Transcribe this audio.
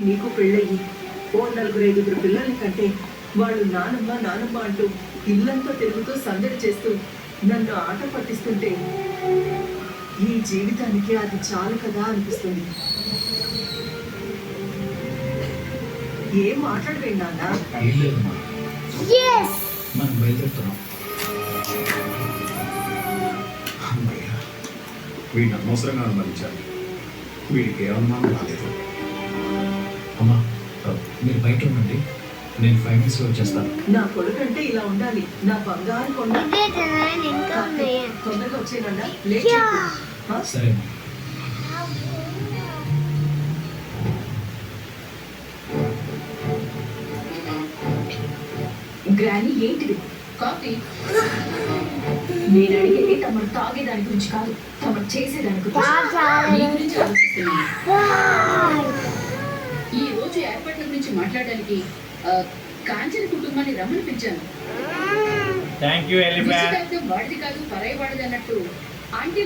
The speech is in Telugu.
నీకు పెళ్ళయ్యి ఓ 4-5 పిల్లల్ని కంటే వాళ్ళు నానమ్మ నానమ్మ అంటూ ఇల్లంతా తిరుగుతూ సందడి చేస్తూ నన్ను ఆట పట్టిస్తుంటే ఈ జీవితానికి అది చాలు కదా అనిపిస్తుంది. ఏం మాట్లాడవేండి నాన్న? మనం బయలుదేరుతున్నాం. అమ్మయ్య, వీడిని అనవసరంగా అనుమతించాలి. వీడికి ఏమన్నా రాలేదు. అమ్మా, మీరు బయట ఉండండి, నేను 5 minutes వచ్చేస్తాను. నా కొడుకంటే ఇలా ఉండాలి. నా బంగారు కొండ. తొందరగా వచ్చేయకుండా లేట్ చేయకు. సరే. గ్రాని ఏంటిది? కాఫీ. నేను అడిగేది తమను తాగేదాని గురించి కాదు, తమను చేసేదాని గురించి ఆలోచిస్తున్నాను. ఈ రోజు ఏర్పాట్ల గురించి మాట్లాడడానికి కాంచన కుటుంబాన్ని రమ్మని పిలిచాను. Thank you elephant. వాడిది కాదు పరాయి వాడిది అన్నట్టు ఆంటీ